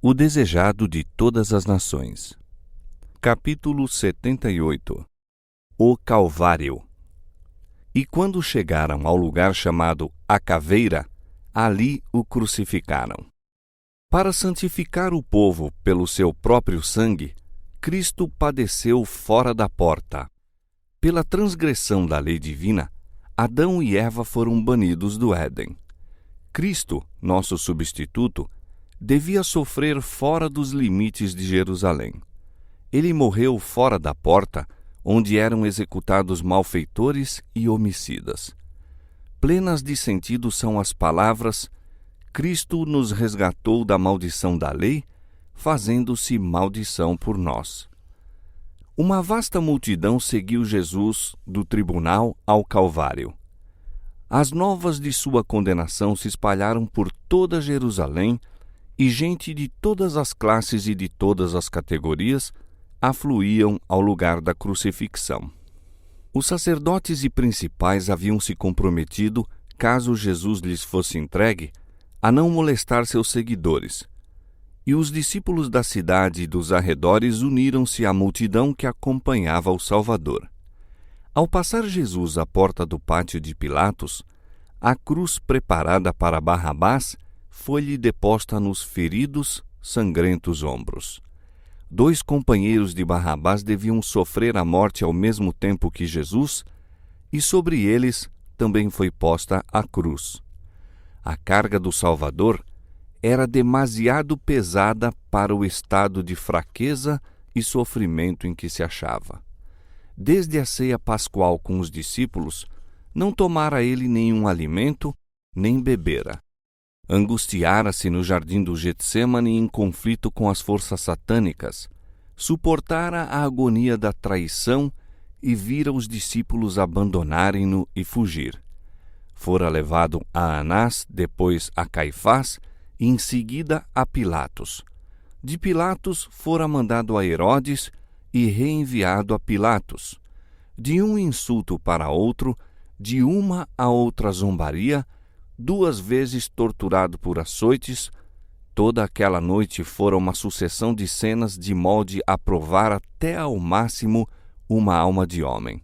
O desejado de todas as nações. Capítulo 78. O Calvário. E quando chegaram ao lugar chamado A Caveira, ali o crucificaram. Para santificar o povo pelo seu próprio sangue, Cristo padeceu fora da porta. Pela transgressão da lei divina, Adão e Eva foram banidos do Éden. Cristo, nosso substituto, devia sofrer fora dos limites de Jerusalém. Ele morreu fora da porta, onde eram executados malfeitores e homicidas. Plenas de sentido são as palavras: Cristo nos resgatou da maldição da lei, fazendo-se maldição por nós. Uma vasta multidão seguiu Jesus do tribunal ao Calvário. As novas de sua condenação se espalharam por toda Jerusalém, e gente de todas as classes e de todas as categorias afluíam ao lugar da crucifixão. Os sacerdotes e principais haviam se comprometido, caso Jesus lhes fosse entregue, a não molestar seus seguidores. E os discípulos da cidade e dos arredores uniram-se à multidão que acompanhava o Salvador. Ao passar Jesus à porta do pátio de Pilatos, a cruz preparada para Barrabás foi-lhe deposta nos feridos, sangrentos ombros. 2 companheiros de Barrabás deviam sofrer a morte ao mesmo tempo que Jesus, e sobre eles também foi posta a cruz. A carga do Salvador era demasiado pesada para o estado de fraqueza e sofrimento em que se achava. Desde a ceia pascual com os discípulos, não tomara ele nenhum alimento, nem bebera. Angustiara-se no jardim do Getsêmani em conflito com as forças satânicas, suportara a agonia da traição e vira os discípulos abandonarem-no e fugir. Fora levado a Anás, depois a Caifás e em seguida a Pilatos. De Pilatos fora mandado a Herodes e reenviado a Pilatos. De um insulto para outro, de uma a outra zombaria, 2 vezes torturado por açoites, toda aquela noite fora uma sucessão de cenas de molde a provar até ao máximo uma alma de homem.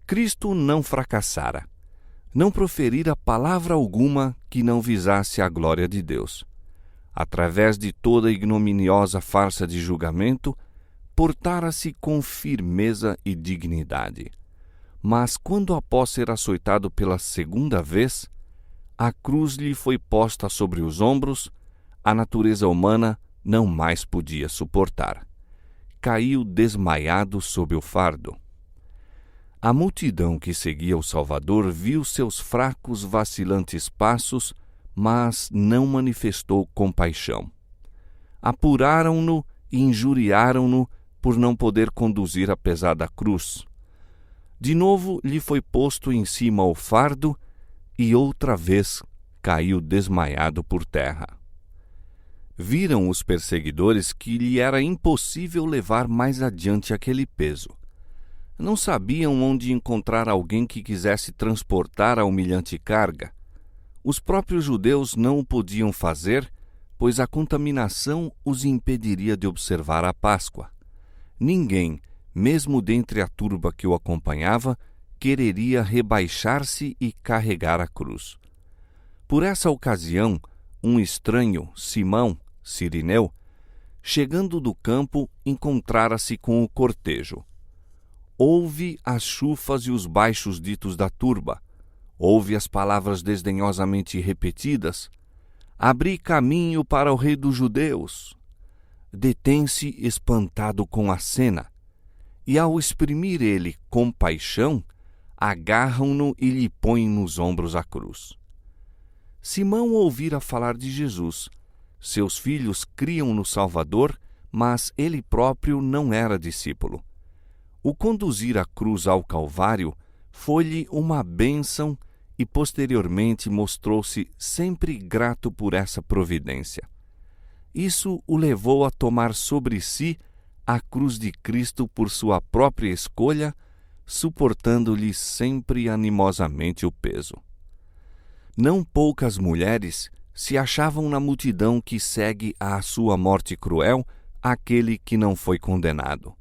Cristo não fracassara. Não proferira palavra alguma que não visasse a glória de Deus. Através de toda a ignominiosa farsa de julgamento, portara-se com firmeza e dignidade. Mas quando após ser açoitado pela 2ª vez, a cruz lhe foi posta sobre os ombros, a natureza humana não mais podia suportar. Caiu desmaiado sob o fardo. A multidão que seguia o Salvador viu seus fracos, vacilantes passos, mas não manifestou compaixão. Apuraram-no e injuriaram-no por não poder conduzir a pesada cruz. De novo lhe foi posto em cima o fardo, e outra vez caiu desmaiado por terra. Viram os perseguidores que lhe era impossível levar mais adiante aquele peso. Não sabiam onde encontrar alguém que quisesse transportar a humilhante carga. Os próprios judeus não o podiam fazer, pois a contaminação os impediria de observar a Páscoa. Ninguém, mesmo dentre a turba que o acompanhava, quereria rebaixar-se e carregar a cruz. Por essa ocasião, um estranho, Simão, Cirineu, chegando do campo, encontrara-se com o cortejo. Ouve as chufas e os baixos ditos da turba, ouve as palavras desdenhosamente repetidas: abri caminho para o rei dos judeus. Detém-se espantado com a cena, e ao exprimir ele compaixão, agarram-no e lhe põem nos ombros a cruz. Simão ouvira falar de Jesus. Seus filhos criam no Salvador, mas ele próprio não era discípulo. O conduzir a cruz ao Calvário foi-lhe uma bênção e posteriormente mostrou-se sempre grato por essa providência. Isso o levou a tomar sobre si a cruz de Cristo por sua própria escolha, suportando-lhe sempre animosamente o peso. Não poucas mulheres, se achavam na multidão que segue à sua morte cruel aquele que não foi condenado.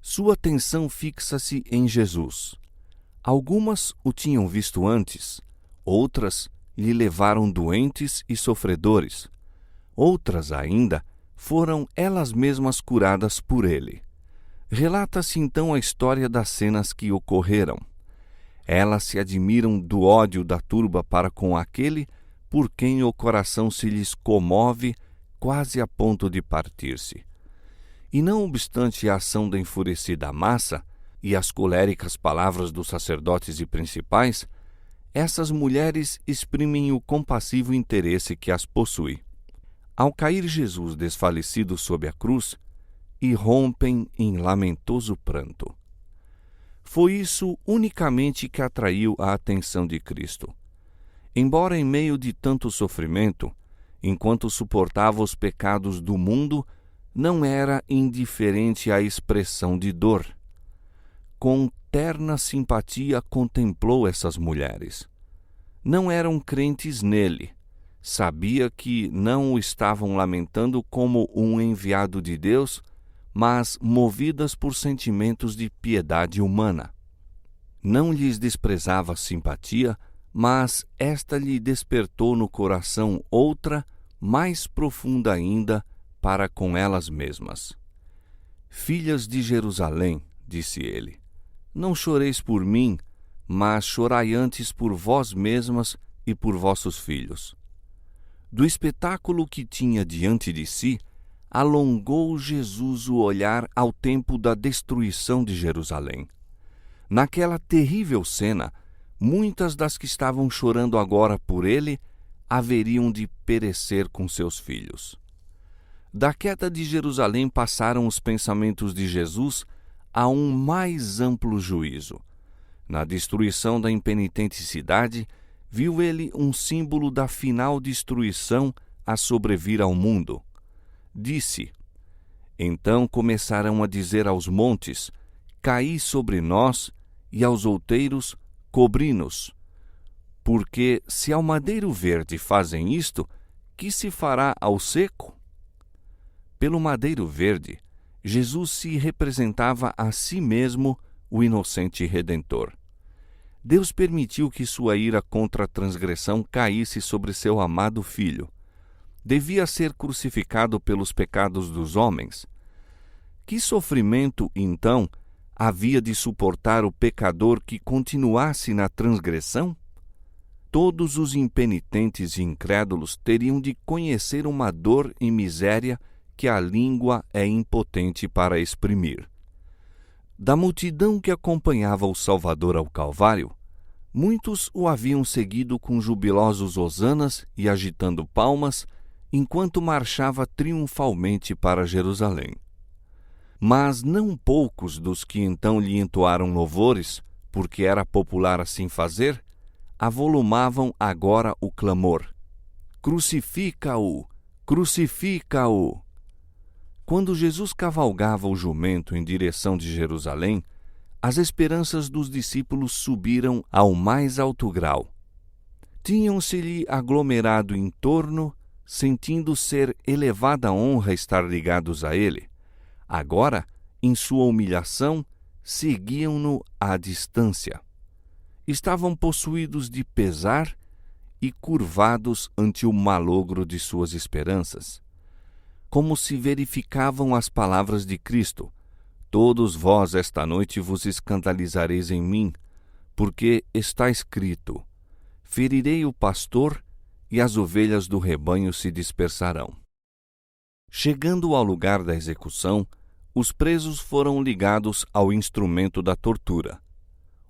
Sua atenção fixa-se em Jesus. Algumas o tinham visto antes, outras lhe levaram doentes e sofredores. Outras ainda foram elas mesmas curadas por ele. Relata-se então a história das cenas que ocorreram. Elas se admiram do ódio da turba para com aquele por quem o coração se lhes comove quase a ponto de partir-se. E não obstante a ação da enfurecida massa e as coléricas palavras dos sacerdotes e principais, essas mulheres exprimem o compassivo interesse que as possui. Ao cair Jesus desfalecido sob a cruz, irrompem em lamentoso pranto. Foi isso unicamente que atraiu a atenção de Cristo. Embora em meio de tanto sofrimento, enquanto suportava os pecados do mundo, não era indiferente à expressão de dor. Com terna simpatia contemplou essas mulheres. Não eram crentes nele. Sabia que não o estavam lamentando como um enviado de Deus, mas movidas por sentimentos de piedade humana. Não lhes desprezava simpatia, mas esta lhe despertou no coração outra, mais profunda ainda, para com elas mesmas. Filhas de Jerusalém, disse ele, não choreis por mim, mas chorai antes por vós mesmas e por vossos filhos. Do espetáculo que tinha diante de si, alongou Jesus o olhar ao tempo da destruição de Jerusalém. Naquela terrível cena, muitas das que estavam chorando agora por ele haveriam de perecer com seus filhos. Da queda de Jerusalém passaram os pensamentos de Jesus a um mais amplo juízo. Na destruição da impenitente cidade, viu ele um símbolo da final destruição a sobrevir ao mundo. Disse: então começarão a dizer aos montes: caí sobre nós, e aos outeiros: cobri-nos. Porque se ao madeiro verde fazem isto, que se fará ao seco? Pelo madeiro verde, Jesus se representava a si mesmo o inocente Redentor. Deus permitiu que sua ira contra a transgressão caísse sobre seu amado Filho. Devia ser crucificado pelos pecados dos homens. Que sofrimento, então, havia de suportar o pecador que continuasse na transgressão? Todos os impenitentes e incrédulos teriam de conhecer uma dor e miséria que a língua é impotente para exprimir. Da multidão que acompanhava o Salvador ao Calvário, muitos o haviam seguido com jubilosos hosanas e agitando palmas, enquanto marchava triunfalmente para Jerusalém. Mas não poucos dos que então lhe entoaram louvores, porque era popular assim fazer, avolumavam agora o clamor: crucifica-o! Crucifica-o! Quando Jesus cavalgava o jumento em direção de Jerusalém, as esperanças dos discípulos subiram ao mais alto grau. Tinham-se-lhe aglomerado em torno, sentindo ser elevada honra estar ligados a ele. Agora, em sua humilhação, seguiam-no à distância. Estavam possuídos de pesar e curvados ante o malogro de suas esperanças. Como se verificavam as palavras de Cristo: todos vós esta noite vos escandalizareis em mim, porque está escrito: ferirei o pastor e as ovelhas do rebanho se dispersarão. Chegando ao lugar da execução, os presos foram ligados ao instrumento da tortura.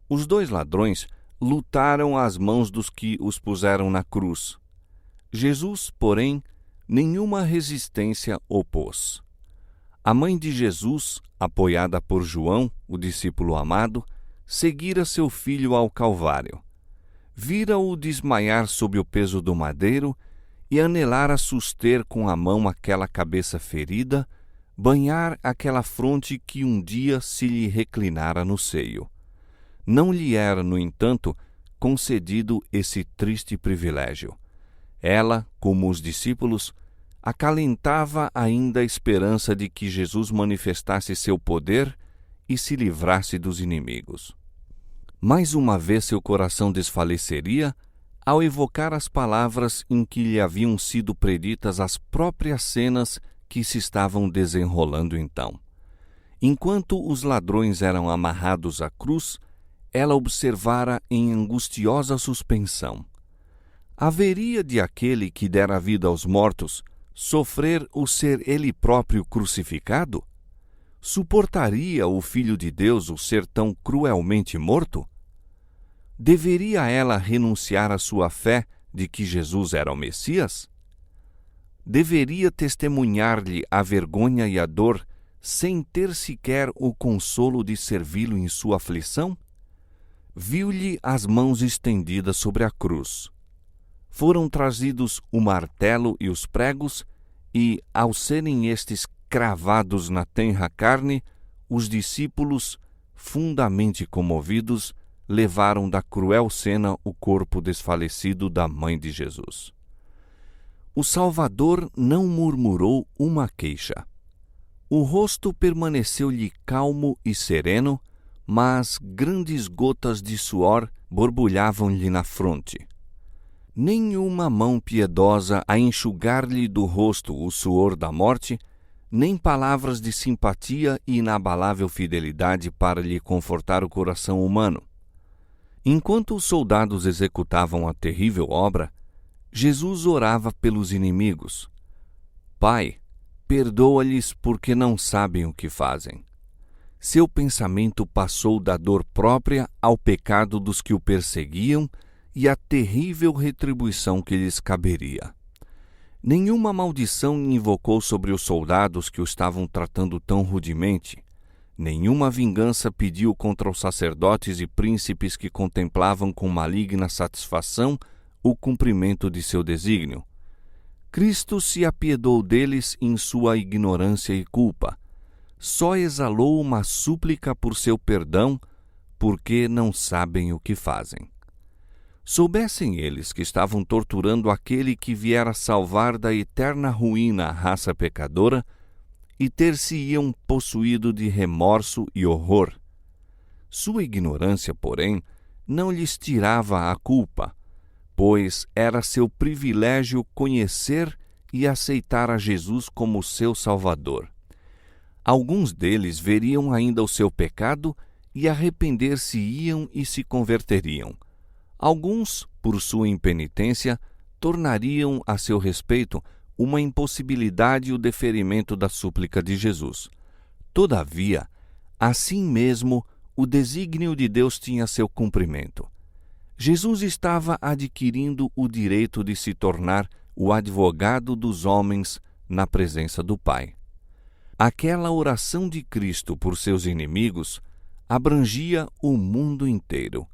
Os 2 ladrões lutaram às mãos dos que os puseram na cruz. Jesus, porém, nenhuma resistência opôs. A mãe de Jesus, apoiada por João, o discípulo amado, seguira seu filho ao Calvário. Vira-o desmaiar sob o peso do madeiro e anelara suster com a mão aquela cabeça ferida, banhar aquela fronte que um dia se lhe reclinara no seio. Não lhe era, no entanto, concedido esse triste privilégio. Ela, como os discípulos, acalentava ainda a esperança de que Jesus manifestasse seu poder e se livrasse dos inimigos. Mais uma vez seu coração desfaleceria ao evocar as palavras em que lhe haviam sido preditas as próprias cenas que se estavam desenrolando então. Enquanto os ladrões eram amarrados à cruz, ela observara em angustiosa suspensão. Haveria de aquele que dera vida aos mortos sofrer o ser ele próprio crucificado? Suportaria o Filho de Deus o ser tão cruelmente morto? Deveria ela renunciar à sua fé de que Jesus era o Messias? Deveria testemunhar-lhe a vergonha e a dor sem ter sequer o consolo de servi-lo em sua aflição? Viu-lhe as mãos estendidas sobre a cruz. Foram trazidos o martelo e os pregos, e, ao serem estes cravados na tenra carne, os discípulos, fundamente comovidos, levaram da cruel cena o corpo desfalecido da mãe de Jesus. O Salvador não murmurou uma queixa. O rosto permaneceu-lhe calmo e sereno, mas grandes gotas de suor borbulhavam-lhe na fronte. Nenhuma mão piedosa a enxugar-lhe do rosto o suor da morte, nem palavras de simpatia e inabalável fidelidade para lhe confortar o coração humano. Enquanto os soldados executavam a terrível obra, Jesus orava pelos inimigos. Pai, perdoa-lhes porque não sabem o que fazem. Seu pensamento passou da dor própria ao pecado dos que o perseguiam e à terrível retribuição que lhes caberia. Nenhuma maldição invocou sobre os soldados que o estavam tratando tão rudemente. Nenhuma vingança pediu contra os sacerdotes e príncipes que contemplavam com maligna satisfação o cumprimento de seu desígnio. Cristo se apiedou deles em sua ignorância e culpa. Só exalou uma súplica por seu perdão, porque não sabem o que fazem. Soubessem eles que estavam torturando aquele que viera salvar da eterna ruína a raça pecadora, e ter-se-iam possuído de remorso e horror. Sua ignorância, porém, não lhes tirava a culpa, pois era seu privilégio conhecer e aceitar a Jesus como seu Salvador. Alguns deles veriam ainda o seu pecado e arrepender-se-iam e se converteriam. Alguns, por sua impenitência, tornariam a seu respeito uma impossibilidade o deferimento da súplica de Jesus. Todavia, assim mesmo, o desígnio de Deus tinha seu cumprimento. Jesus estava adquirindo o direito de se tornar o advogado dos homens na presença do Pai. Aquela oração de Cristo por seus inimigos abrangia o mundo inteiro.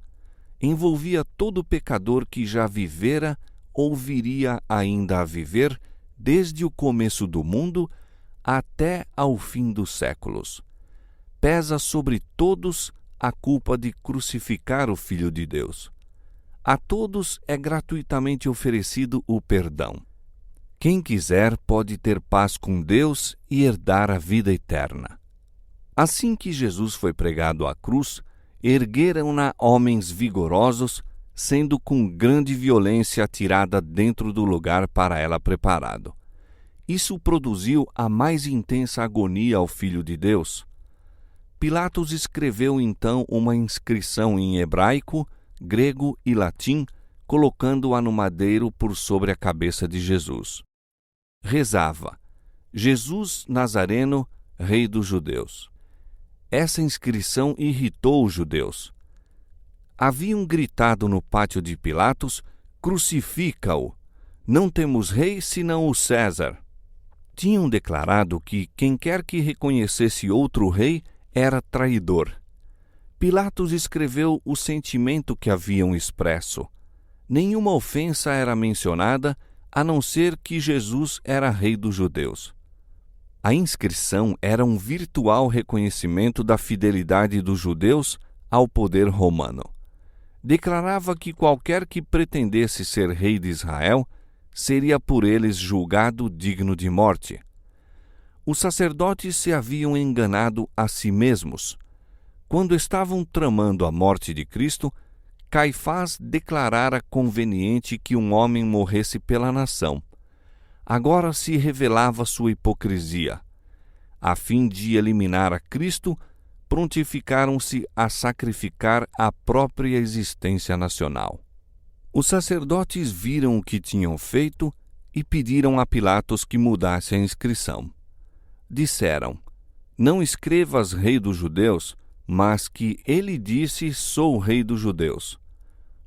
Envolvia todo pecador que já vivera ou viria ainda a viver desde o começo do mundo até ao fim dos séculos. Pesa sobre todos a culpa de crucificar o Filho de Deus. A todos é gratuitamente oferecido o perdão. Quem quiser pode ter paz com Deus e herdar a vida eterna. Assim que Jesus foi pregado à cruz, ergueram-na homens vigorosos, sendo com grande violência atirada dentro do lugar para ela preparado. Isso produziu a mais intensa agonia ao Filho de Deus. Pilatos escreveu então uma inscrição em hebraico, grego e latim, colocando-a no madeiro por sobre a cabeça de Jesus. Rezava: Jesus Nazareno, Rei dos Judeus. Essa inscrição irritou os judeus. Haviam gritado no pátio de Pilatos: crucifica-o! Não temos rei senão o César. Tinham declarado que quem quer que reconhecesse outro rei era traidor. Pilatos escreveu o sentimento que haviam expresso. Nenhuma ofensa era mencionada, a não ser que Jesus era rei dos judeus. A inscrição era um virtual reconhecimento da fidelidade dos judeus ao poder romano. Declarava que qualquer que pretendesse ser rei de Israel seria por eles julgado digno de morte. Os sacerdotes se haviam enganado a si mesmos. Quando estavam tramando a morte de Cristo, Caifás declarara conveniente que um homem morresse pela nação. Agora se revelava sua hipocrisia. A fim de eliminar a Cristo, prontificaram-se a sacrificar a própria existência nacional. Os sacerdotes viram o que tinham feito e pediram a Pilatos que mudasse a inscrição. Disseram: não escrevas Rei dos Judeus, mas que ele disse: sou o Rei dos Judeus.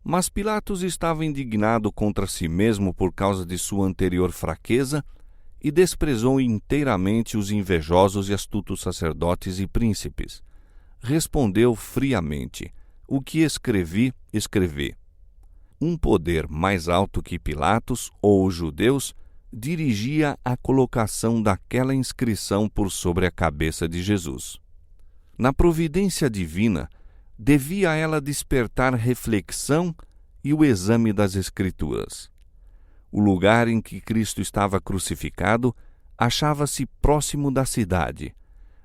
Mas Pilatos estava indignado contra si mesmo por causa de sua anterior fraqueza e desprezou inteiramente os invejosos e astutos sacerdotes e príncipes. Respondeu friamente: o que escrevi, escrevi. Um poder mais alto que Pilatos ou os judeus dirigia a colocação daquela inscrição por sobre a cabeça de Jesus. Na providência divina, devia ela despertar reflexão e o exame das Escrituras. O lugar em que Cristo estava crucificado achava-se próximo da cidade.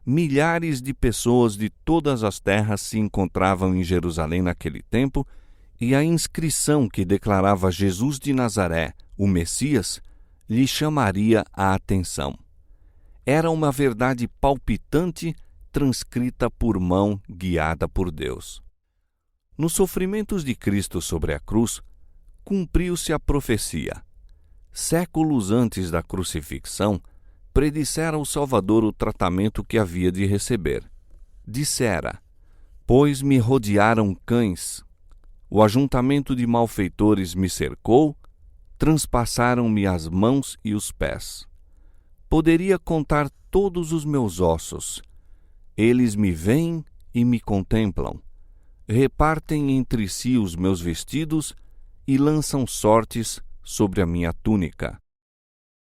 Milhares de pessoas de todas as terras se encontravam em Jerusalém naquele tempo, e a inscrição que declarava Jesus de Nazaré, o Messias, lhe chamaria a atenção. Era uma verdade palpitante transcrita por mão guiada por Deus. Nos sofrimentos de Cristo sobre a cruz, cumpriu-se a profecia. Séculos antes da crucifixão, predissera o Salvador o tratamento que havia de receber. Dissera: pois me rodearam cães, o ajuntamento de malfeitores me cercou, transpassaram-me as mãos e os pés. Poderia contar todos os meus ossos. Eles me veem e me contemplam. Repartem entre si os meus vestidos e lançam sortes sobre a minha túnica.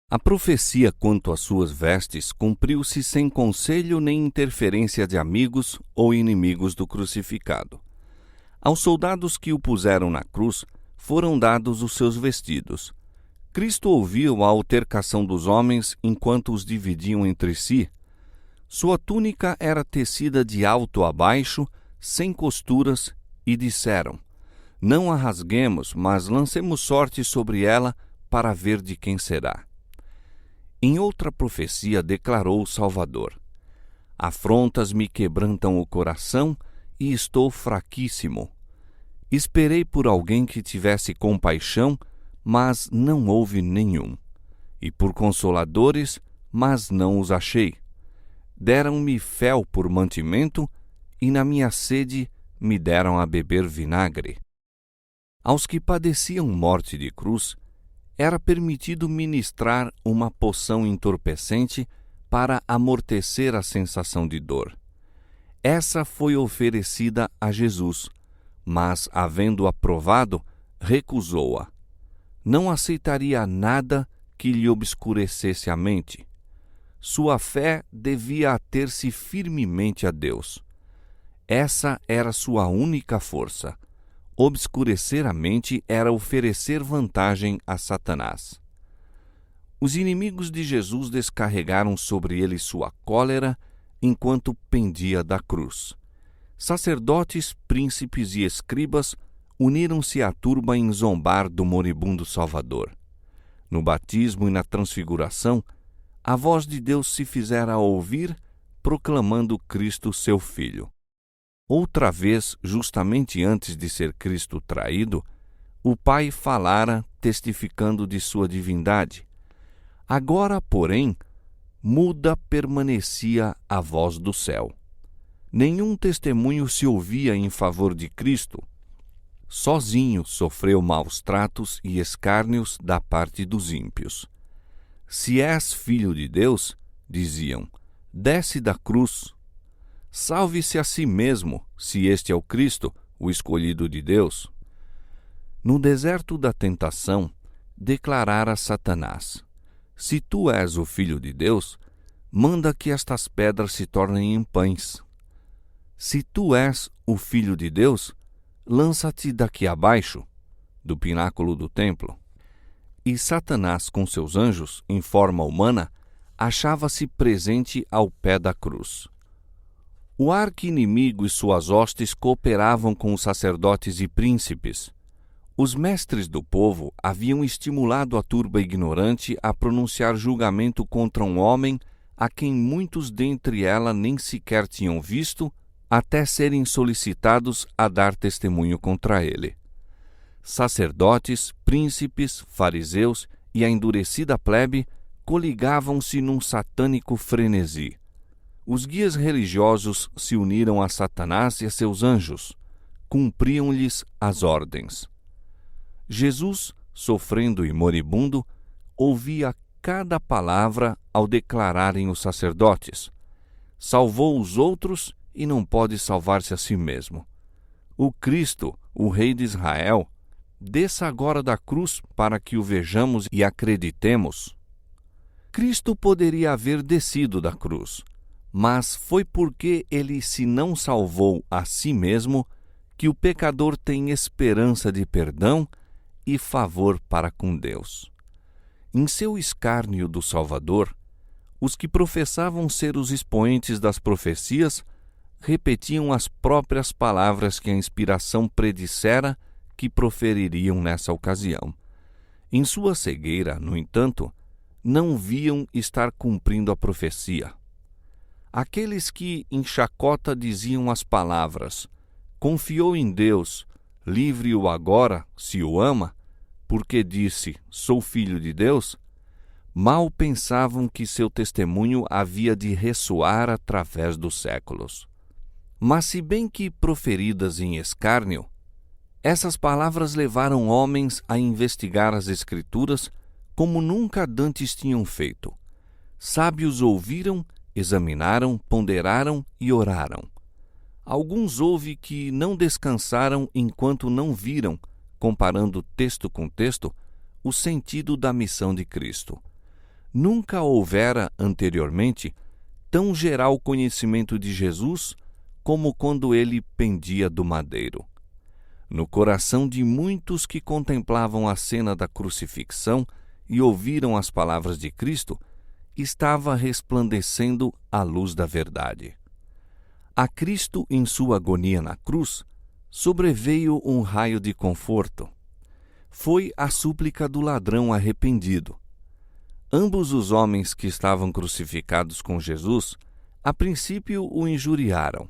A profecia quanto às suas vestes cumpriu-se sem conselho nem interferência de amigos ou inimigos do crucificado. Aos soldados que o puseram na cruz foram dados os seus vestidos. Cristo ouviu a altercação dos homens enquanto os dividiam entre si. Sua túnica era tecida de alto a baixo, sem costuras, e disseram: não a rasguemos, mas lancemos sorte sobre ela para ver de quem será. Em outra profecia declarou o Salvador: afrontas me quebrantam o coração e estou fraquíssimo. Esperei por alguém que tivesse compaixão, mas não houve nenhum. E por consoladores, mas não os achei. Deram-me fel por mantimento, e na minha sede me deram a beber vinagre. Aos que padeciam morte de cruz, era permitido ministrar uma poção entorpecente para amortecer a sensação de dor. Essa foi oferecida a Jesus, mas, havendo-a provado, recusou-a. Não aceitaria nada que lhe obscurecesse a mente. Sua fé devia ater-se firmemente a Deus. Essa era sua única força. Obscurecer a mente era oferecer vantagem a Satanás. Os inimigos de Jesus descarregaram sobre ele sua cólera enquanto pendia da cruz. Sacerdotes, príncipes e escribas uniram-se à turba em zombar do moribundo Salvador. No batismo e na transfiguração, a voz de Deus se fizera ouvir, proclamando Cristo seu Filho. Outra vez, justamente antes de ser Cristo traído, o Pai falara, testificando de sua divindade. Agora, porém, muda permanecia a voz do céu. Nenhum testemunho se ouvia em favor de Cristo. Sozinho sofreu maus tratos e escárnios da parte dos ímpios. Se és filho de Deus, diziam, desce da cruz. Salve-se a si mesmo, se este é o Cristo, o escolhido de Deus. No deserto da tentação, declarara Satanás: se tu és o Filho de Deus, manda que estas pedras se tornem em pães. Se tu és o Filho de Deus, lança-te daqui abaixo, do pináculo do templo. e Satanás, com seus anjos, em forma humana, achava-se presente ao pé da cruz. O arqui-inimigo e suas hostes cooperavam com os sacerdotes e príncipes. Os mestres do povo haviam estimulado a turba ignorante a pronunciar julgamento contra um homem a quem muitos dentre ela nem sequer tinham visto, até serem solicitados a dar testemunho contra ele. Sacerdotes, príncipes, fariseus e a endurecida plebe coligavam-se num satânico frenesi. Os guias religiosos se uniram a Satanás e a seus anjos, cumpriam-lhes as ordens. Jesus, sofrendo e moribundo, ouvia cada palavra ao declararem os sacerdotes: salvou os outros e não pode salvar-se a si mesmo. O Cristo, o Rei de Israel, desça agora da cruz para que o vejamos e acreditemos. Cristo poderia haver descido da cruz, mas foi porque ele se não salvou a si mesmo que o pecador tem esperança de perdão e favor para com Deus. Em seu escárnio do Salvador, os que professavam ser os expoentes das profecias repetiam as próprias palavras que a inspiração predissera que profeririam nessa ocasião. Em sua cegueira, no entanto, não viam estar cumprindo a profecia. Aqueles que em chacota diziam as palavras: confiou em Deus, livre-o agora, se o ama, porque disse, sou filho de Deus, mal pensavam que seu testemunho havia de ressoar através dos séculos. Mas se bem que proferidas em escárnio, essas palavras levaram homens a investigar as Escrituras como nunca dantes tinham feito. Sábios ouviram, examinaram, ponderaram e oraram. Alguns houve que não descansaram enquanto não viram, comparando texto com texto, o sentido da missão de Cristo. Nunca houvera, anteriormente, tão geral conhecimento de Jesus como quando ele pendia do madeiro. No coração de muitos que contemplavam a cena da crucifixão e ouviram as palavras de Cristo, estava resplandecendo a luz da verdade. A Cristo, em sua agonia na cruz, sobreveio um raio de conforto. Foi a súplica do ladrão arrependido. Ambos os homens que estavam crucificados com Jesus, a princípio o injuriaram,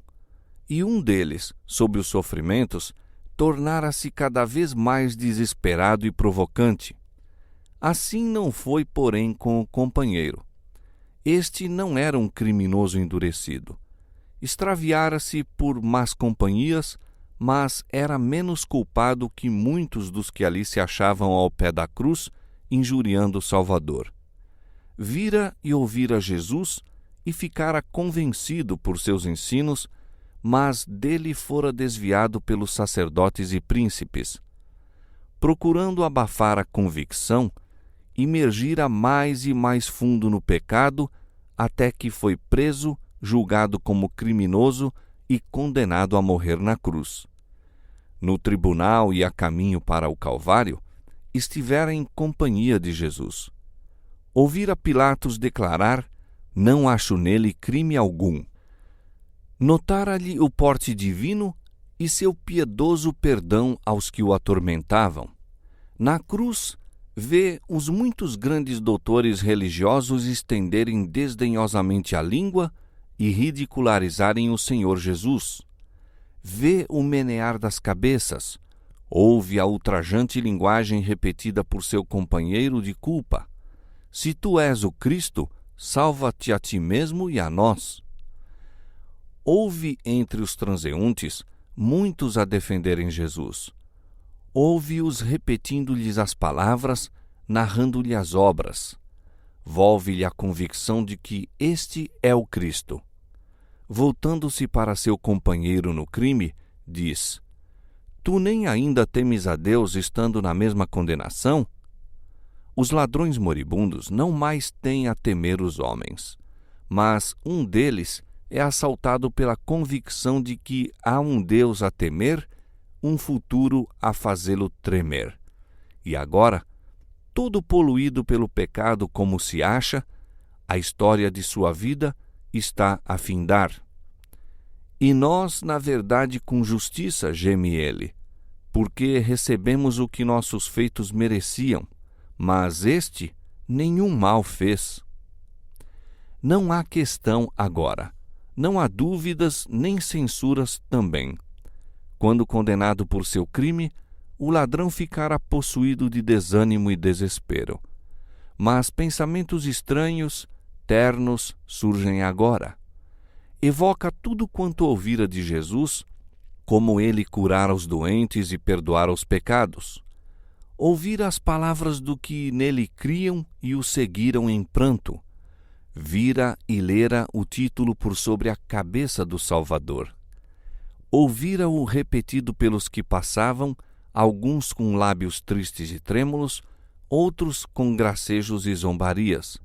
e um deles, sob os sofrimentos, tornara-se cada vez mais desesperado e provocante. Assim não foi, porém, com o companheiro. Este não era um criminoso endurecido. Extraviara-se por más companhias, mas era menos culpado que muitos dos que ali se achavam ao pé da cruz, injuriando o Salvador. Vira e ouvira Jesus e ficara convencido por seus ensinos, mas dele fora desviado pelos sacerdotes e príncipes. Procurando abafar a convicção, imergira mais e mais fundo no pecado, até que foi preso, julgado como criminoso e condenado a morrer na cruz. No tribunal e a caminho para o Calvário, estivera em companhia de Jesus. Ouvira Pilatos declarar: não acho nele crime algum. Notara-lhe o porte divino e seu piedoso perdão aos que o atormentavam. Na cruz, vê os muitos grandes doutores religiosos estenderem desdenhosamente a língua e ridicularizarem o Senhor Jesus. Vê o menear das cabeças, ouve a ultrajante linguagem repetida por seu companheiro de culpa: se tu és o Cristo, salva-te a ti mesmo e a nós. Houve entre os transeuntes muitos a defenderem Jesus. Ouve-os repetindo-lhes as palavras, narrando-lhe as obras. Volve-lhe a convicção de que este é o Cristo. Voltando-se para seu companheiro no crime, diz: tu nem ainda temes a Deus estando na mesma condenação? Os ladrões moribundos não mais têm a temer os homens, mas um deles é assaltado pela convicção de que há um Deus a temer, um futuro a fazê-lo tremer. E agora, todo poluído pelo pecado como se acha, a história de sua vida está a findar. E nós, na verdade, com justiça, geme ele, porque recebemos o que nossos feitos mereciam, mas este nenhum mal fez. Não há questão agora, não há dúvidas nem censuras também. Quando condenado por seu crime, o ladrão ficará possuído de desânimo e desespero. Mas pensamentos estranhos, ternos, surgem agora. Evoca tudo quanto ouvira de Jesus, como ele curara os doentes e perdoara os pecados. Ouvira as palavras do que nele criam e o seguiram em pranto. Vira e lera o título por sobre a cabeça do Salvador. Ouvira-o repetido pelos que passavam, alguns com lábios tristes e trêmulos, outros com gracejos e zombarias.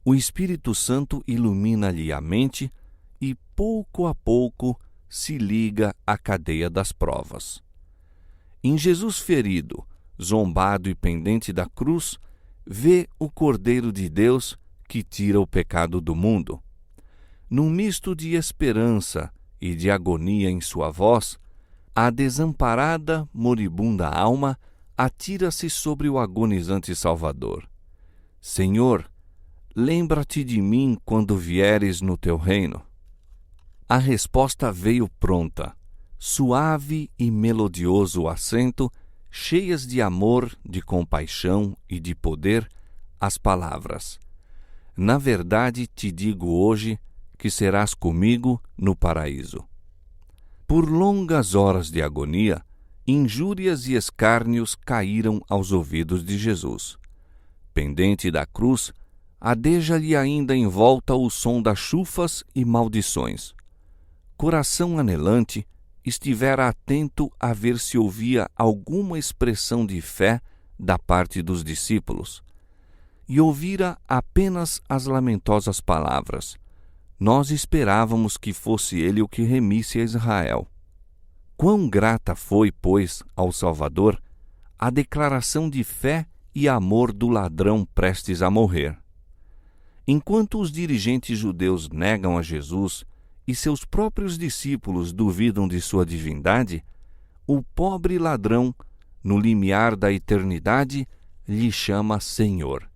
O Espírito Santo ilumina-lhe a mente e, pouco a pouco, se liga à cadeia das provas. Em Jesus ferido, zombado e pendente da cruz, vê o Cordeiro de Deus que tira o pecado do mundo. Num misto de esperança e de agonia em sua voz, a desamparada, moribunda alma atira-se sobre o agonizante Salvador. Senhor, lembra-te de mim quando vieres no teu reino. A resposta veio pronta, suave e melodioso o acento, cheias de amor, de compaixão e de poder, as palavras: na verdade te digo hoje que serás comigo no paraíso. Por longas horas de agonia, injúrias e escárnios caíram aos ouvidos de Jesus. Pendente da cruz, adeja-lhe ainda em volta o som das chufas e maldições. Coração anelante, estivera atento a ver se ouvia alguma expressão de fé da parte dos discípulos. E ouvira apenas as lamentosas palavras: nós esperávamos que fosse ele o que remisse a Israel. Quão grata foi, pois, ao Salvador a declaração de fé e amor do ladrão prestes a morrer. Enquanto os dirigentes judeus negam a Jesus e seus próprios discípulos duvidam de sua divindade, o pobre ladrão, no limiar da eternidade, lhe chama Senhor.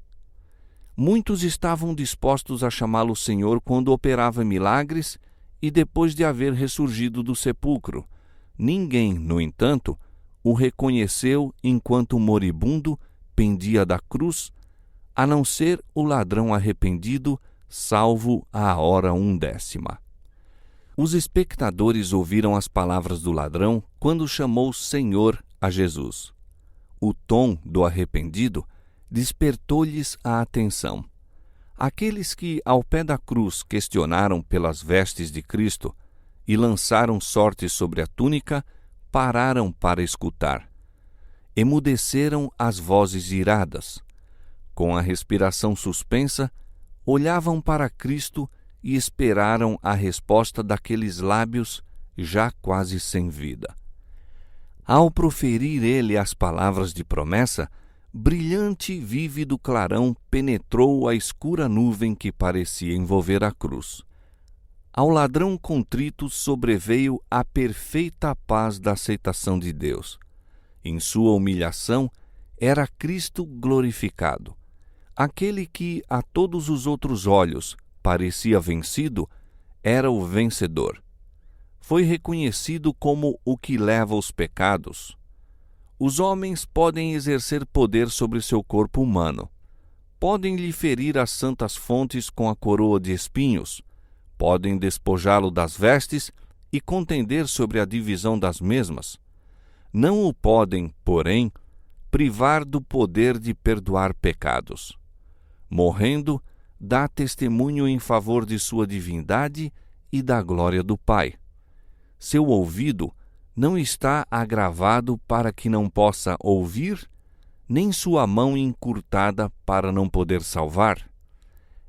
Muitos estavam dispostos a chamá-lo Senhor quando operava milagres e depois de haver ressurgido do sepulcro. Ninguém, no entanto, o reconheceu enquanto moribundo pendia da cruz, a não ser o ladrão arrependido, salvo à hora 1/10. Os espectadores ouviram as palavras do ladrão quando chamou Senhor a Jesus. O tom do arrependido despertou-lhes a atenção. Aqueles que, ao pé da cruz, questionaram pelas vestes de Cristo e lançaram sortes sobre a túnica, pararam para escutar. Emudeceram as vozes iradas. Com a respiração suspensa, olhavam para Cristo e esperaram a resposta daqueles lábios já quase sem vida. Ao proferir ele as palavras de promessa, brilhante e vívido clarão penetrou a escura nuvem que parecia envolver a cruz. Ao ladrão contrito sobreveio a perfeita paz da aceitação de Deus. Em sua humilhação, era Cristo glorificado. Aquele que, a todos os outros olhos, parecia vencido, era o vencedor. Foi reconhecido como o que leva os pecados. Os homens podem exercer poder sobre seu corpo humano. Podem lhe ferir as santas fontes com a coroa de espinhos. Podem despojá-lo das vestes e contender sobre a divisão das mesmas. Não o podem, porém, privar do poder de perdoar pecados. Morrendo, dá testemunho em favor de sua divindade e da glória do Pai. Seu ouvido não está agravado para que não possa ouvir, nem sua mão encurtada para não poder salvar.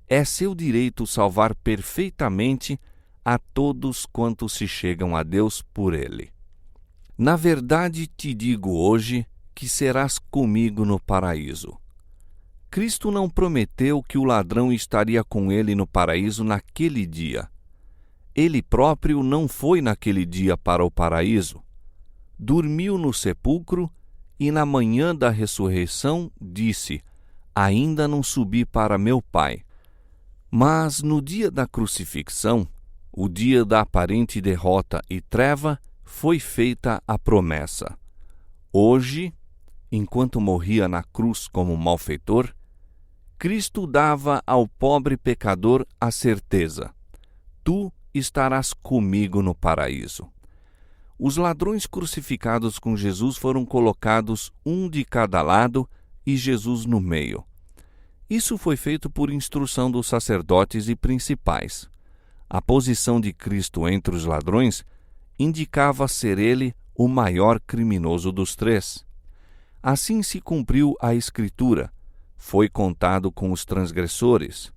É seu direito salvar perfeitamente a todos quantos se chegam a Deus por ele. Na verdade te digo hoje que serás comigo no paraíso. Cristo não prometeu que o ladrão estaria com ele no paraíso naquele dia. Ele próprio não foi naquele dia para o paraíso. Dormiu no sepulcro e na manhã da ressurreição disse: ainda não subi para meu Pai. Mas no dia da crucifixão, o dia da aparente derrota e treva, foi feita a promessa. Hoje, enquanto morria na cruz como malfeitor, Cristo dava ao pobre pecador a certeza: tu estarás comigo no paraíso. Os ladrões crucificados com Jesus foram colocados um de cada lado e Jesus no meio. Isso foi feito por instrução dos sacerdotes e principais. A posição de Cristo entre os ladrões indicava ser ele o maior criminoso dos três. Assim se cumpriu a Escritura: foi contado com os transgressores.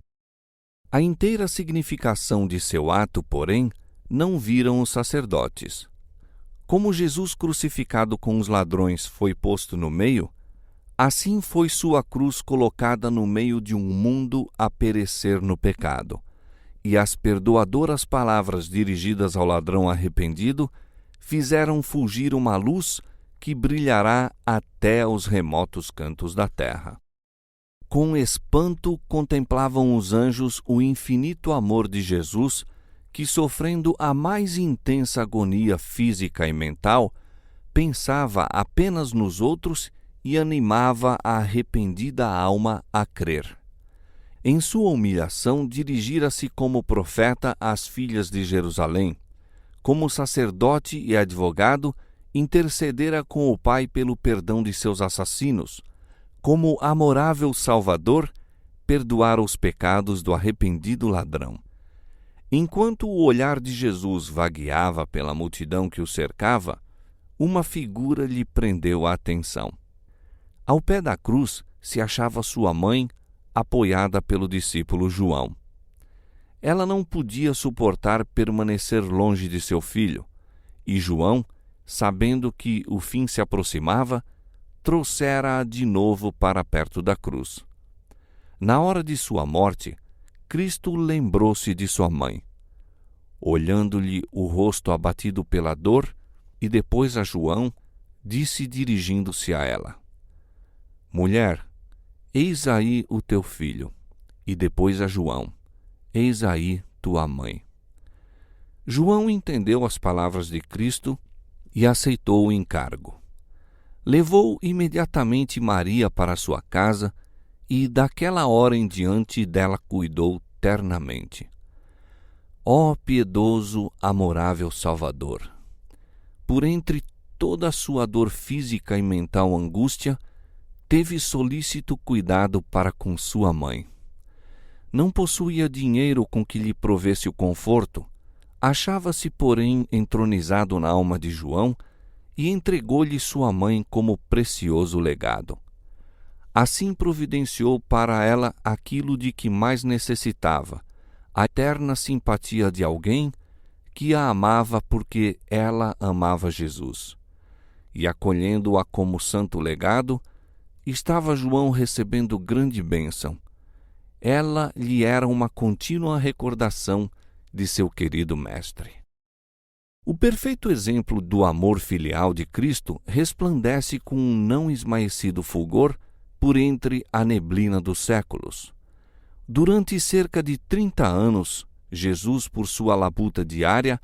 A inteira significação de seu ato, porém, não viram os sacerdotes. Como Jesus crucificado com os ladrões foi posto no meio, assim foi sua cruz colocada no meio de um mundo a perecer no pecado. E as perdoadoras palavras dirigidas ao ladrão arrependido fizeram fulgir uma luz que brilhará até os remotos cantos da terra. Com espanto contemplavam os anjos o infinito amor de Jesus, que, sofrendo a mais intensa agonia física e mental, pensava apenas nos outros e animava a arrependida alma a crer. Em sua humilhação, dirigira-se como profeta às filhas de Jerusalém. Como sacerdote e advogado, intercedera com o Pai pelo perdão de seus assassinos. Como amorável Salvador, perdoara os pecados do arrependido ladrão. Enquanto o olhar de Jesus vagueava pela multidão que o cercava, uma figura lhe prendeu a atenção. Ao pé da cruz se achava sua mãe, apoiada pelo discípulo João. Ela não podia suportar permanecer longe de seu filho, e João, sabendo que o fim se aproximava, trouxera-a de novo para perto da cruz. Na hora de sua morte, Cristo lembrou-se de sua mãe. Olhando-lhe o rosto abatido pela dor, e depois a João, disse dirigindo-se a ela: Mulher, eis aí o teu filho. E depois a João: eis aí tua mãe. João entendeu as palavras de Cristo e aceitou o encargo. Levou imediatamente Maria para sua casa e daquela hora em diante dela cuidou ternamente. Ó piedoso, amorável Salvador! Por entre toda a sua dor física e mental angústia, teve solícito cuidado para com sua mãe. Não possuía dinheiro com que lhe provesse o conforto, achava-se, porém, entronizado na alma de João e entregou-lhe sua mãe como precioso legado. Assim providenciou para ela aquilo de que mais necessitava, a eterna simpatia de alguém que a amava porque ela amava Jesus. E acolhendo-a como santo legado, estava João recebendo grande bênção. Ela lhe era uma contínua recordação de seu querido mestre. O perfeito exemplo do amor filial de Cristo resplandece com um não esmaecido fulgor por entre a neblina dos séculos. Durante cerca de 30 anos, Jesus, por sua labuta diária,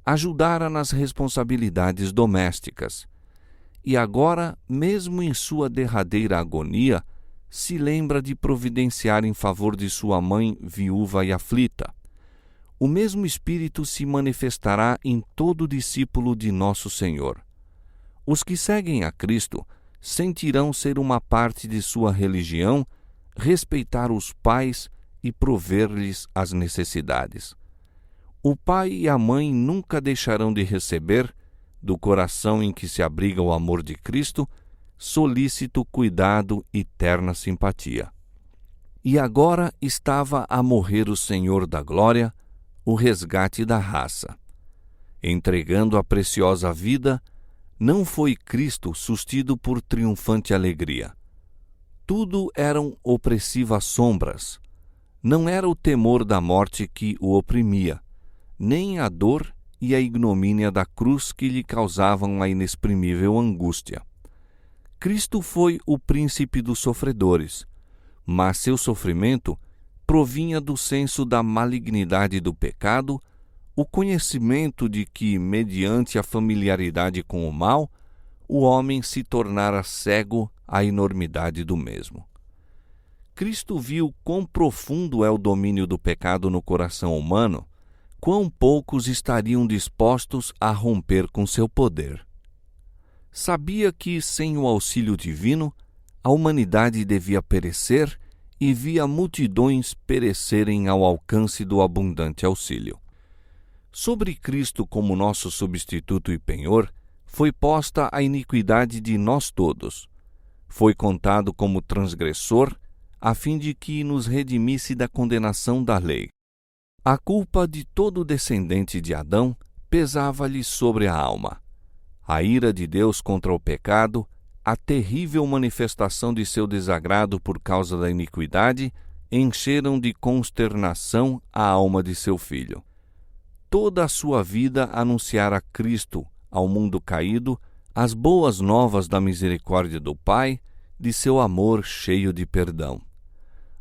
ajudara nas responsabilidades domésticas. E agora, mesmo em sua derradeira agonia, se lembra de providenciar em favor de sua mãe viúva e aflita. O mesmo Espírito se manifestará em todo discípulo de nosso Senhor. Os que seguem a Cristo sentirão ser uma parte de sua religião, respeitar os pais e prover-lhes as necessidades. O pai e a mãe nunca deixarão de receber, do coração em que se abriga o amor de Cristo, solícito cuidado e terna simpatia. E agora estava a morrer o Senhor da glória, o resgate da raça. Entregando a preciosa vida, não foi Cristo sustido por triunfante alegria. Tudo eram opressivas sombras. Não era o temor da morte que o oprimia, nem a dor e a ignomínia da cruz que lhe causavam a inexprimível angústia. Cristo foi o príncipe dos sofredores, mas seu sofrimento provinha do senso da malignidade do pecado, o conhecimento de que, mediante a familiaridade com o mal, o homem se tornara cego à enormidade do mesmo. Cristo viu quão profundo é o domínio do pecado no coração humano, quão poucos estariam dispostos a romper com seu poder. Sabia que, sem o auxílio divino, a humanidade devia perecer e via multidões perecerem ao alcance do abundante auxílio. Sobre Cristo como nosso substituto e penhor, foi posta a iniquidade de nós todos. Foi contado como transgressor, a fim de que nos redimisse da condenação da lei. A culpa de todo descendente de Adão pesava-lhe sobre a alma. A ira de Deus contra o pecado, a terrível manifestação de seu desagrado por causa da iniquidade, encheram de consternação a alma de seu filho. Toda a sua vida anunciara Cristo ao mundo caído as boas novas da misericórdia do Pai, de seu amor cheio de perdão.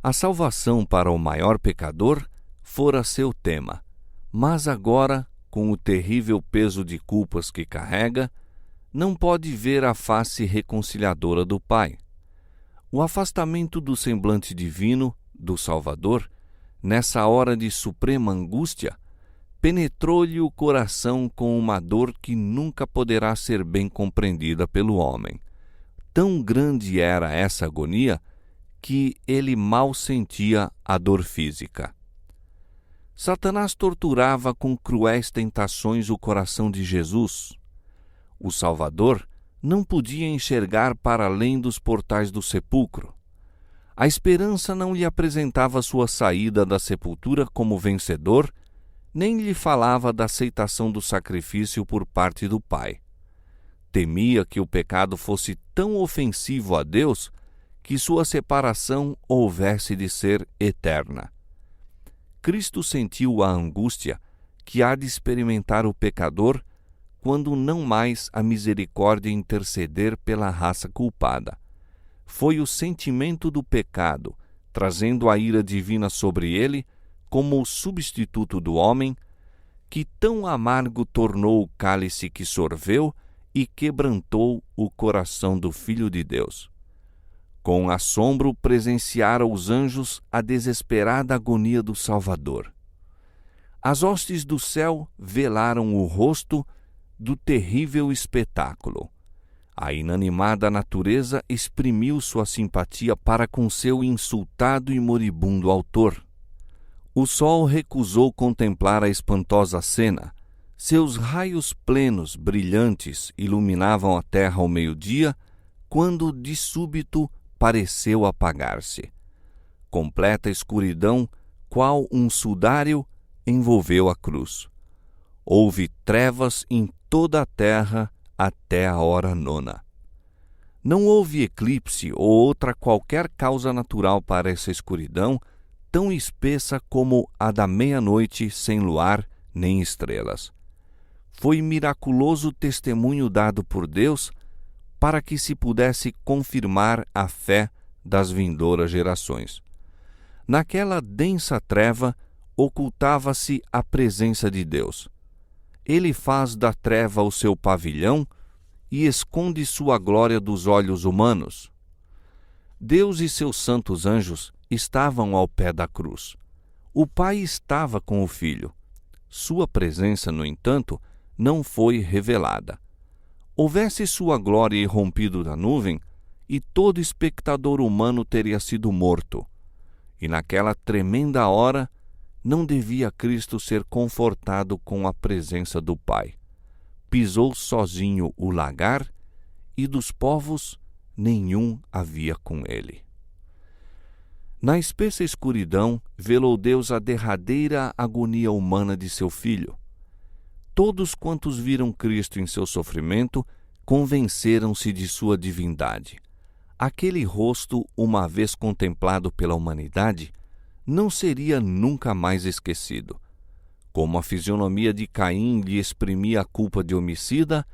A salvação para o maior pecador fora seu tema, mas agora, com o terrível peso de culpas que carrega, não pode ver a face reconciliadora do Pai. O afastamento do semblante divino, do Salvador, nessa hora de suprema angústia, penetrou-lhe o coração com uma dor que nunca poderá ser bem compreendida pelo homem. Tão grande era essa agonia que ele mal sentia a dor física. Satanás torturava com cruéis tentações o coração de Jesus. O Salvador não podia enxergar para além dos portais do sepulcro. A esperança não lhe apresentava sua saída da sepultura como vencedor, nem lhe falava da aceitação do sacrifício por parte do Pai. Temia que o pecado fosse tão ofensivo a Deus que sua separação houvesse de ser eterna. Cristo sentiu a angústia que há de experimentar o pecador quando não mais a misericórdia interceder pela raça culpada. Foi o sentimento do pecado, trazendo a ira divina sobre ele, como o substituto do homem, que tão amargo tornou o cálice que sorveu e quebrantou o coração do Filho de Deus. Com assombro presenciara os anjos a desesperada agonia do Salvador. As hostes do céu velaram o rosto do terrível espetáculo. A inanimada natureza exprimiu sua simpatia para com seu insultado e moribundo autor. O sol recusou contemplar a espantosa cena. Seus raios plenos, brilhantes, iluminavam a terra ao meio-dia, quando, de súbito, pareceu apagar-se. Completa escuridão, qual um sudário, envolveu a cruz. Houve trevas em toda a terra até a hora nona. Não houve eclipse ou outra qualquer causa natural para essa escuridão, tão espessa como a da meia-noite sem luar nem estrelas. Foi miraculoso testemunho dado por Deus para que se pudesse confirmar a fé das vindouras gerações. Naquela densa treva ocultava-se a presença de Deus. Ele faz da treva o seu pavilhão e esconde sua glória dos olhos humanos. Deus e seus santos anjos estavam ao pé da cruz. O Pai estava com o Filho. Sua presença, no entanto, não foi revelada. Houvesse sua glória irrompido da nuvem, e todo espectador humano teria sido morto. E naquela tremenda hora, não devia Cristo ser confortado com a presença do Pai. Pisou sozinho o lagar, e dos povos nenhum havia com ele. Na espessa escuridão, velou Deus a derradeira agonia humana de seu Filho. Todos quantos viram Cristo em seu sofrimento convenceram-se de sua divindade. Aquele rosto, uma vez contemplado pela humanidade, não seria nunca mais esquecido. Como a fisionomia de Caim lhe exprimia a culpa de homicida,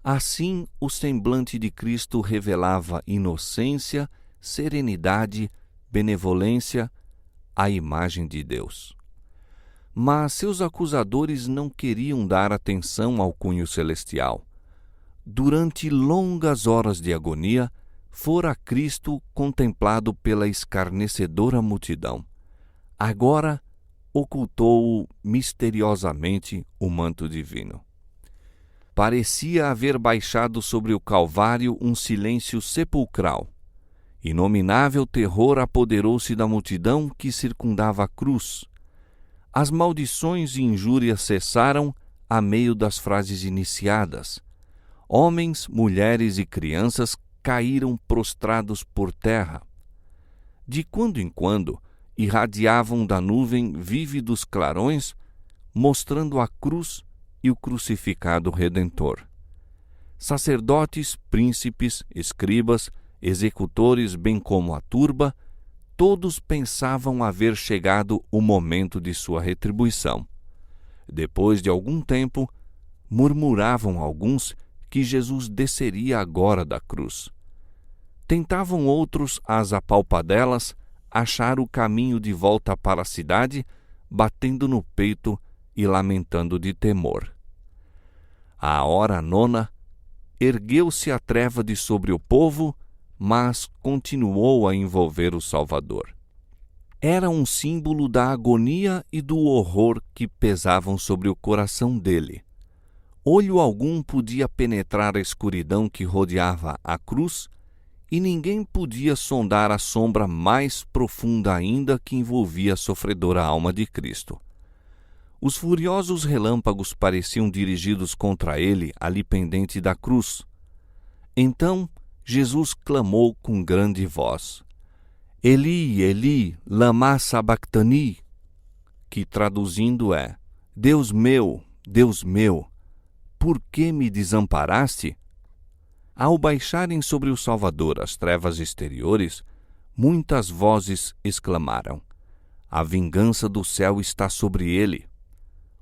assim o semblante de Cristo revelava inocência, serenidade, benevolência, a imagem de Deus. Mas seus acusadores não queriam dar atenção ao cunho celestial. Durante longas horas de agonia, fora Cristo contemplado pela escarnecedora multidão. Agora ocultou misteriosamente o manto divino. Parecia haver baixado sobre o Calvário um silêncio sepulcral. Inominável terror apoderou-se da multidão que circundava a cruz. As maldições e injúrias cessaram a meio das frases iniciadas. Homens, mulheres e crianças caíram prostrados por terra. De quando em quando, irradiavam da nuvem vívidos clarões, mostrando a cruz e o crucificado Redentor. Sacerdotes, príncipes, escribas, executores, bem como a turba, todos pensavam haver chegado o momento de sua retribuição. Depois de algum tempo, murmuravam alguns que Jesus desceria agora da cruz. Tentavam outros, às apalpadelas, achar o caminho de volta para a cidade, batendo no peito e lamentando de temor. À hora nona, ergueu-se a treva de sobre o povo, mas continuou a envolver o Salvador. Era um símbolo da agonia e do horror que pesavam sobre o coração dele. Olho algum podia penetrar a escuridão que rodeava a cruz, e ninguém podia sondar a sombra mais profunda ainda que envolvia a sofredora alma de Cristo. Os furiosos relâmpagos pareciam dirigidos contra ele ali pendente da cruz. Então Jesus clamou com grande voz: Eli, Eli, lama sabachthani, que traduzindo é: Deus meu, por que me desamparaste? Ao baixarem sobre o Salvador as trevas exteriores, muitas vozes exclamaram: A vingança do céu está sobre ele.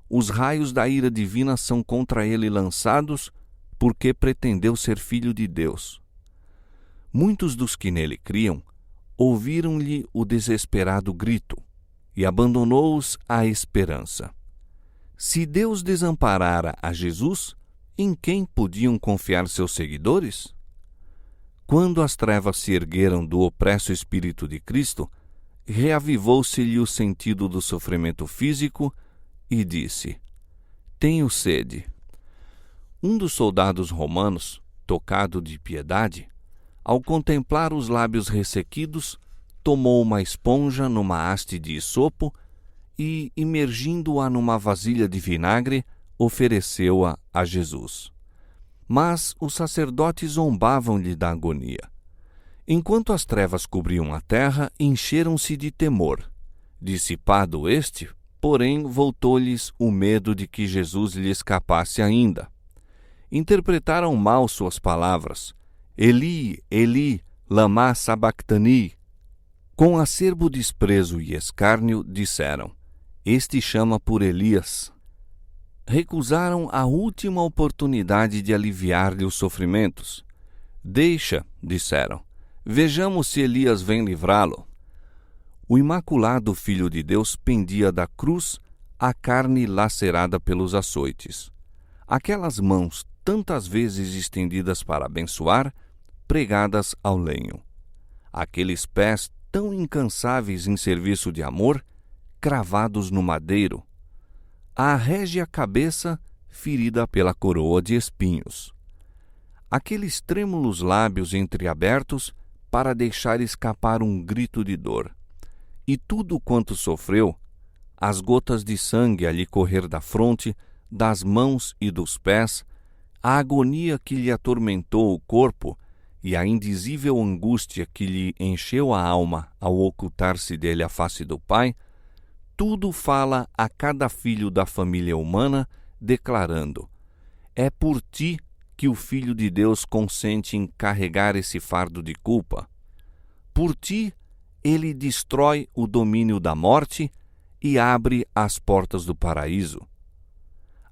Os raios da ira divina são contra ele lançados, porque pretendeu ser filho de Deus. Muitos dos que nele criam ouviram-lhe o desesperado grito, e abandonou-os a esperança. Se Deus desamparara a Jesus, em quem podiam confiar seus seguidores? Quando as trevas se ergueram do opresso Espírito de Cristo, reavivou-se-lhe o sentido do sofrimento físico e disse: Tenho sede. Um dos soldados romanos, tocado de piedade, ao contemplar os lábios ressequidos, tomou uma esponja numa haste de isopo e, imergindo-a numa vasilha de vinagre, ofereceu-a a Jesus. Mas os sacerdotes zombavam-lhe da agonia. Enquanto as trevas cobriam a terra, encheram-se de temor. Dissipado este, porém, voltou-lhes o medo de que Jesus lhe escapasse ainda. Interpretaram mal suas palavras: Eli, Eli, lama sabachthani. Com acerbo desprezo e escárnio, disseram: Este chama por Elias. Recusaram a última oportunidade de aliviar-lhe os sofrimentos. Deixa, disseram, vejamos se Elias vem livrá-lo. O imaculado Filho de Deus pendia da cruz, a carne lacerada pelos açoites. Aquelas mãos tantas vezes estendidas para abençoar, pregadas ao lenho. Aqueles pés tão incansáveis em serviço de amor, cravados no madeiro. A régia cabeça ferida pela coroa de espinhos. Aqueles trêmulos lábios entreabertos para deixar escapar um grito de dor. E tudo quanto sofreu, as gotas de sangue a lhe correr da fronte, das mãos e dos pés, a agonia que lhe atormentou o corpo e a indizível angústia que lhe encheu a alma ao ocultar-se dele a face do Pai, tudo fala a cada filho da família humana, declarando: é por ti que o Filho de Deus consente em carregar esse fardo de culpa. Por ti, ele destrói o domínio da morte e abre as portas do paraíso.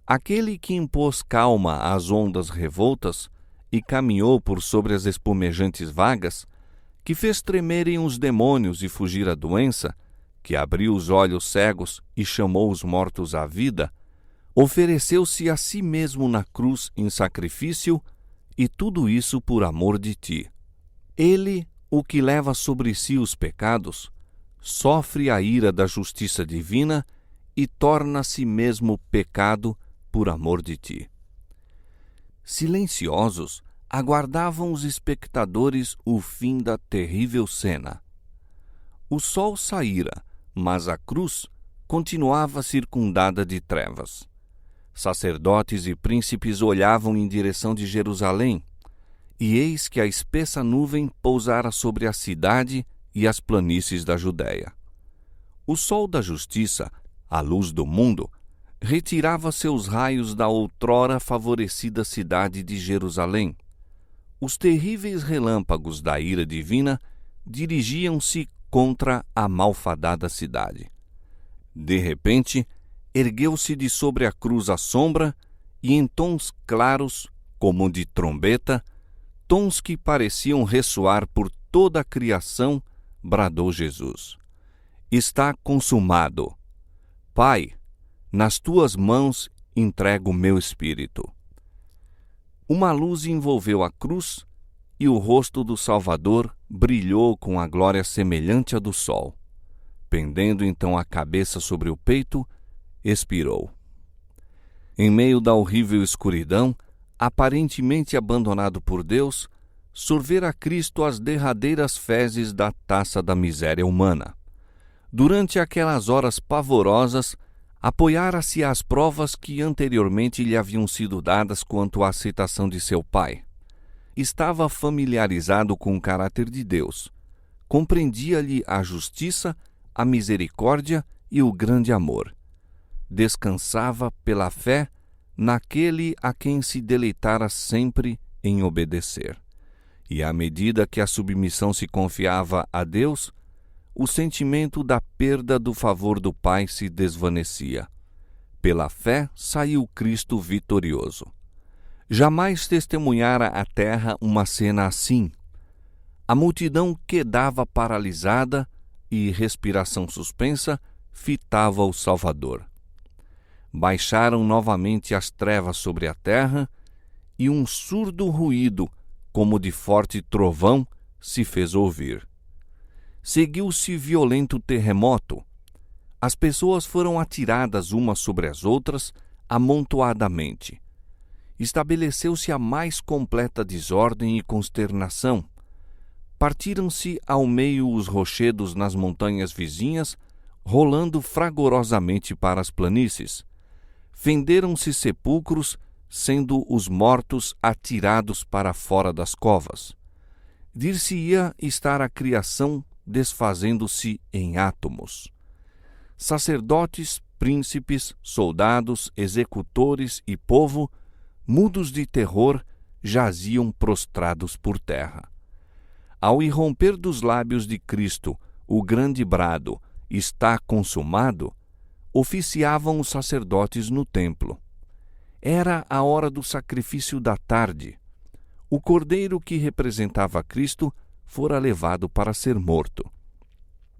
Aquele que impôs calma às ondas revoltas e caminhou por sobre as espumejantes vagas, que fez tremerem os demônios e fugir a doença, que abriu os olhos cegos e chamou os mortos à vida, ofereceu-se a si mesmo na cruz em sacrifício, e tudo isso por amor de ti. Ele, o que leva sobre si os pecados, sofre a ira da justiça divina e torna a si mesmo pecado por amor de ti. Silenciosos, aguardavam os espectadores o fim da terrível cena. O sol saíra, mas a cruz continuava circundada de trevas. Sacerdotes e príncipes olhavam em direção de Jerusalém, e eis que a espessa nuvem pousara sobre a cidade e as planícies da Judéia. O sol da justiça, a luz do mundo, retirava seus raios da outrora favorecida cidade de Jerusalém. Os terríveis relâmpagos da ira divina dirigiam-se contra a malfadada cidade. De repente, ergueu-se de sobre a cruz a sombra, e em tons claros, como de trombeta, tons que pareciam ressoar por toda a criação, bradou Jesus: Está consumado. Pai, nas tuas mãos entrego o meu espírito. Uma luz envolveu a cruz, e o rosto do Salvador brilhou com a glória semelhante à do sol. Pendendo então a cabeça sobre o peito, expirou. Em meio da horrível escuridão, aparentemente abandonado por Deus, sorvera Cristo as derradeiras fezes da taça da miséria humana. Durante aquelas horas pavorosas, apoiara-se às provas que anteriormente lhe haviam sido dadas quanto à aceitação de seu Pai. Estava familiarizado com o caráter de Deus. Compreendia-lhe a justiça, a misericórdia e o grande amor. Descansava pela fé naquele a quem se deleitara sempre em obedecer. E à medida que a submissão se confiava a Deus, o sentimento da perda do favor do Pai se desvanecia. Pela fé saiu Cristo vitorioso. Jamais testemunhara a terra uma cena assim. A multidão quedava paralisada e, respiração suspensa, fitava o Salvador. Baixaram novamente as trevas sobre a terra, e um surdo ruído, como de forte trovão, se fez ouvir. Seguiu-se violento terremoto. As pessoas foram atiradas umas sobre as outras, amontoadamente. Estabeleceu-se a mais completa desordem e consternação. Partiram-se ao meio os rochedos nas montanhas vizinhas, rolando fragorosamente para as planícies. Fenderam-se sepulcros, sendo os mortos atirados para fora das covas. Dir-se-ia estar a criação desfazendo-se em átomos. Sacerdotes, príncipes, soldados, executores e povo, mudos de terror, jaziam prostrados por terra. Ao irromper dos lábios de Cristo o grande brado "Está consumado", oficiavam os sacerdotes no templo. Era a hora do sacrifício da tarde. O cordeiro que representava Cristo fora levado para ser morto.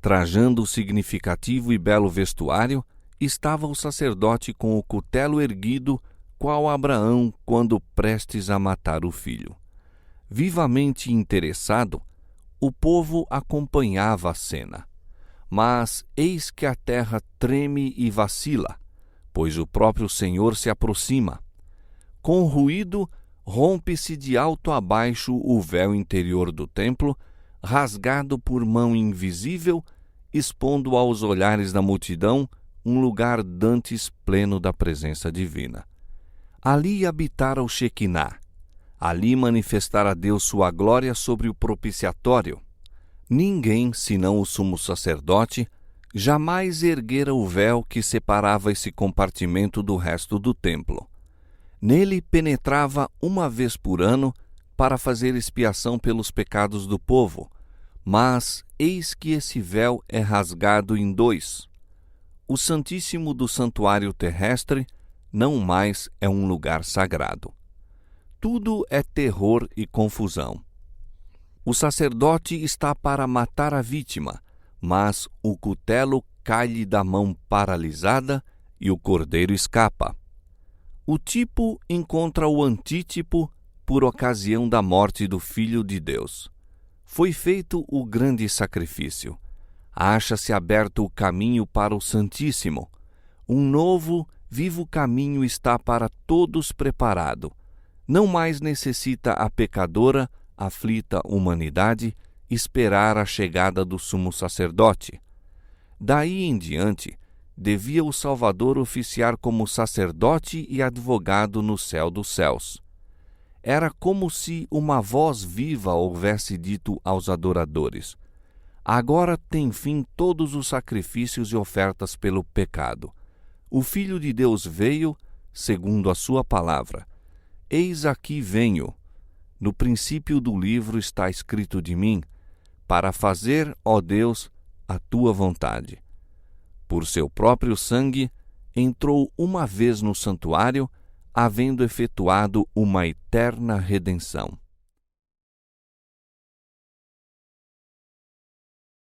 Trajando o significativo e belo vestuário, estava o sacerdote com o cutelo erguido, qual Abraão quando prestes a matar o filho. Vivamente interessado, o povo acompanhava a cena. Mas eis que a terra treme e vacila, pois o próprio Senhor se aproxima. Com ruído, rompe-se de alto a baixo o véu interior do templo, rasgado por mão invisível, expondo aos olhares da multidão um lugar dantes pleno da presença divina. Ali habitara o Shequiná. Ali manifestara Deus sua glória sobre o propiciatório. Ninguém, senão o sumo sacerdote, jamais erguera o véu que separava esse compartimento do resto do templo. Nele penetrava uma vez por ano para fazer expiação pelos pecados do povo, Mas eis que esse véu é rasgado em dois. O Santíssimo do santuário terrestre não mais é um lugar sagrado. Tudo é terror e confusão. O sacerdote está para matar a vítima, mas o cutelo cai-lhe da mão paralisada e o cordeiro escapa. O tipo encontra o antítipo por ocasião da morte do Filho de Deus. Foi feito o grande sacrifício. Acha-se aberto o caminho para o Santíssimo. Um novo, vivo caminho está para todos preparado. Não mais necessita a pecadora, aflita humanidade, esperar a chegada do sumo sacerdote. Daí em diante, devia o Salvador oficiar como sacerdote e advogado no céu dos céus. Era como se uma voz viva houvesse dito aos adoradores: agora tem fim todos os sacrifícios e ofertas pelo pecado. O Filho de Deus veio, segundo a sua palavra. Eis aqui venho. No princípio do livro está escrito de mim, para fazer, ó Deus, a tua vontade. Por seu próprio sangue, entrou uma vez no santuário, havendo efetuado uma eterna redenção.